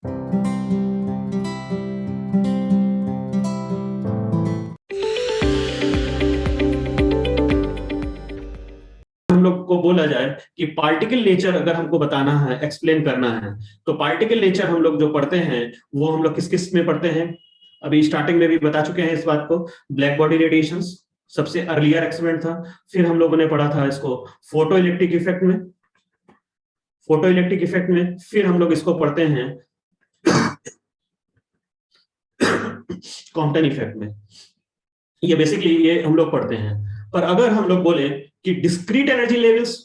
हम लोग को बोला जाए कि पार्टिकल नेचर अगर हमको बताना है, एक्सप्लेन करना है, तो पार्टिकल नेचर हम लोग जो पढ़ते हैं वो हम लोग किस किस में पढ़ते हैं? अभी स्टार्टिंग में भी बता चुके हैं इस बात को। ब्लैक बॉडी रेडिएशंस सबसे अर्लियर एक्सपेरिमेंट था। फिर हम लोगों ने पढ़ा था इसको फोटो इलेक्ट्रिक इफेक्ट में, फिर हम लोग इसको पढ़ते हैं कॉम्पटन इफेक्ट में। ये बेसिकली ये हम लोग पढ़ते हैं। पर अगर हम लोग बोले कि डिस्क्रीट एनर्जी लेवल्स,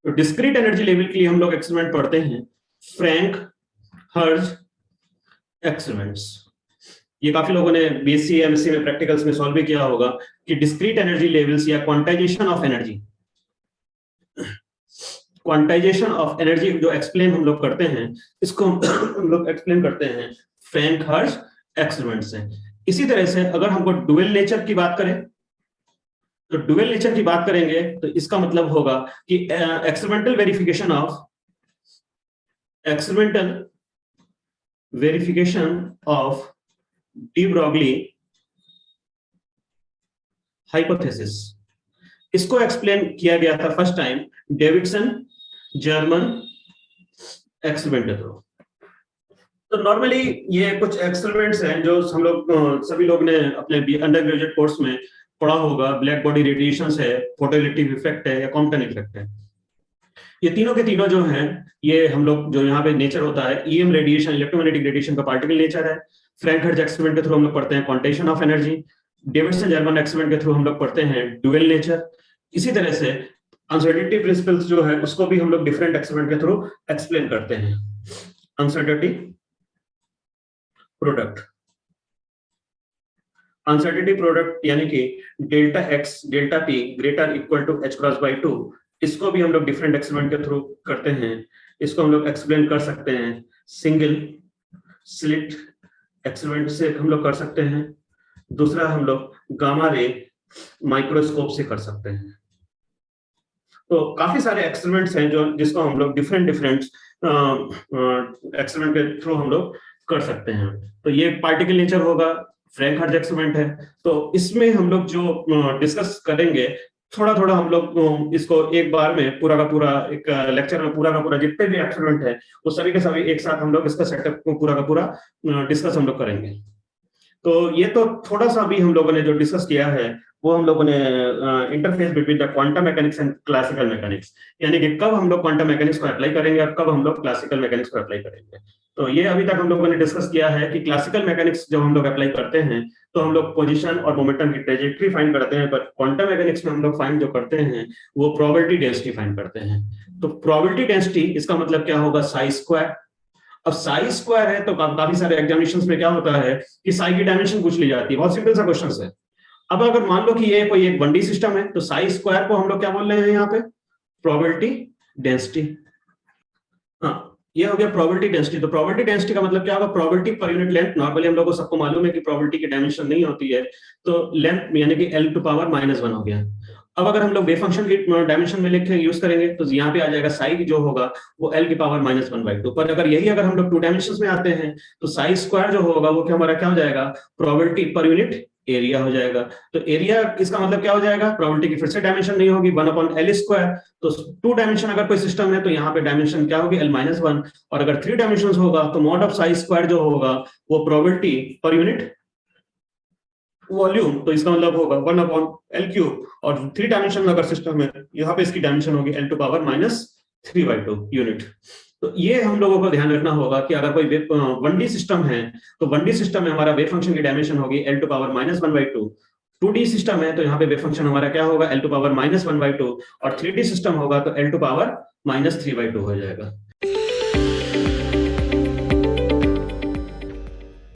तो डिस्क्रीट एनर्जी लेवल के लिए हम लोग एक्सपेरिमेंट पढ़ते हैं फ्रैंक हर्ज एक्सपेरिमेंट्स। ये काफी लोगों ने बीएससी एमएससी में प्रैक्टिकल्स में सॉल्व भी किया होगा कि डिस्क्रीट एनर्जी लेवल्स या क्वांटाइजेशन ऑफ एनर्जी जो एक्सप्लेन हम लोग करते हैं, इसको हम लोग एक्सप्लेन करते हैं फ्रैंक हर्ज एक्सपेरिमेंट से। इसी तरह से अगर हमको डुअल नेचर की बात करें, तो डुअल नेचर की बात करेंगे तो इसका मतलब होगा कि experimental verification of de Broglie hypothesis. इसको एक्सप्लेन किया गया था first time Davidson German experiment के थ्रू। तो नॉर्मली ये कुछ एक्सपेरिमेंट्स हैं जो हम लोग सभी लोग ने अपने अंडर ग्रेजुएट कोर्स में पढ़ा होगा। ब्लैक बॉडी रेडिएशंस है, फोटोइलेक्ट्रिक इफेक्ट है या कॉम्पटन इफेक्ट है। ये तीनों के तीनों जो हैं, ये हम लोग जो यहाँ पे नेचर होता है ईएम रेडिएशन, इलेक्ट्रोमैग्नेटिक रेडिएशन का पार्टिकल नेचर है। फ्रैंक हर्ज एक्सपेरिमेंट के थ्रू हम लोग पढ़ते हैं quantization of energy. Davidson German experiment के थ्रू हम लोग पढ़ते हैं डुअल नेचर। इसी तरह से अनसर्टेनिटी प्रिंसिपल्स जो है उसको भी हम लोग डिफरेंट एक्सपेरिमेंट के थ्रू एक्सप्लेन करते हैं। अनसर्टेनिटी प्रोडक्ट यानी कि delta X delta P greater equal to H cross by 2, इसको भी हम लोग डिफरेंट एक्सपेरिमेंट के थ्रू करते हैं। इसको हम लोग एक्सप्लेन कर सकते हैं सिंगल स्लिट एक्सपेरिमेंट से हम लोग कर सकते हैं। दूसरा हम लोग गामा रे माइक्रोस्कोप से कर सकते हैं। तो काफी सारे एक्सपेरिमेंट्स हैं जो जिसको हम लोग डिफरेंट एक्सपेरिमेंट के थ्रू हम लोग कर सकते हैं। तो ये पार्टिकल नेचर होगा, फ्रैंक हर्ज एक्सपेरिमेंट है। तो इसमें हम लोग जो डिस्कस करेंगे, थोड़ा थोड़ा हम लोग इसको एक बार में पूरा का पूरा एक लेक्चर में पूरा का पूरा जितने भी एक्सपेरिमेंट है वो सभी के सभी एक साथ हम लोग इसका सेटअप को पूरा का पूरा डिस्कस हम लोग करेंगे। तो ये तो थोड़ा सा भी हम लोगों ने जो डिस्कस किया है वो हम लोगों ने interface between the quantum mechanics and classical mechanics, यानी कि कब हम लोग क्वांटम मैकेनिक्स को अप्लाई करेंगे और कब हम लोग क्लासिकल मैकेनिक्स को अप्लाई करेंगे। तो ये अभी तक हम लोगों ने डिस्कस किया है कि क्लासिकल मैकेनिक्स जब हम लोग अप्लाई करते हैं तो हम लोग पोजीशन और मोमेंटम की ट्रेजेक्टरी फाइंड करते हैं, पर क्वांटम मैकेनिक्स में हम लोग फाइंड जो करते हैं वो प्रोबेबिलिटी डेंसिटी फाइंड करते हैं। तो प्रोबेबिलिटी डेंसिटी इसका मतलब क्या होगा, साई स्क्वायर। अब साई स्क्वायर है तो काफी सारे एग्जामिनेशंस में क्या होता है कि साई की डायमेंशन पूछ ली जाती है, बहुत सिंपल सा क्वेश्चन है। अब अगर मान लो कि ये कोई एक 1D सिस्टम है तो साई स्क्वायर को हम लोग क्या बोल रहे हैं यहाँ पे, प्रोबेबिलिटी डेंसिटी। हाँ, ये हो गया प्रोबेबिलिटी डेंसिटी। तो प्रोबेबिलिटी डेंसिटी का मतलब क्या होगा, probability per unit length. Normally हम लोगों को सबको मालूम है कि प्रोबेबिलिटी की डायमेंशन नहीं होती है, तो लेंथ यानी कि L टू पावर -1 हो गया। अब अगर हम लोग वेव फंक्शन की डायमेंशन में लिख के यूज करेंगे तो यहाँ पे आ जाएगा साई जो होगा वो L की पावर -1/2। पर अगर यही अगर हम लोग 2 डायमेंशंस में आते हैं तो साई स्क्वायर जो होगा वो क्या हमारा क्या हो जाएगा, प्रोबेबिलिटी पर यूनिट एरिया हो जाएगा। तो एरिया इसका मतलब क्या हो जाएगा, प्रोबेबिलिटी की फिर से डायमेंशन नहीं होगी 1/L²। तो 2 डायमेंशन अगर कोई सिस्टम है तो यहाँ पे डायमेंशन क्या होगी, L-1। और अगर 3 डायमेंशन होगा तो मॉड ऑफ साई स्क्वायर जो होगा वो प्रोबेबिलिटी पर यूनिट वॉल्यूम, तो इसका मतलब होगा 1/L3। और 3 डायमेंशन अगर सिस्टम है यहाँ पे इसकी डायमेंशन होगी L⁻³ यूनिट। तो ये हम लोगों को ध्यान रखना होगा कि अगर कोई 1D सिस्टम है तो 1D सिस्टम में हमारा वेव फंक्शन की डायमेंशन होगी L⁻⁻1/2। 2D सिस्टम है तो यहाँ पे वेव फंक्शन हमारा क्या होगा, L⁻⁻1/2। और 3D सिस्टम होगा तो L⁻⁻³ हो जाएगा।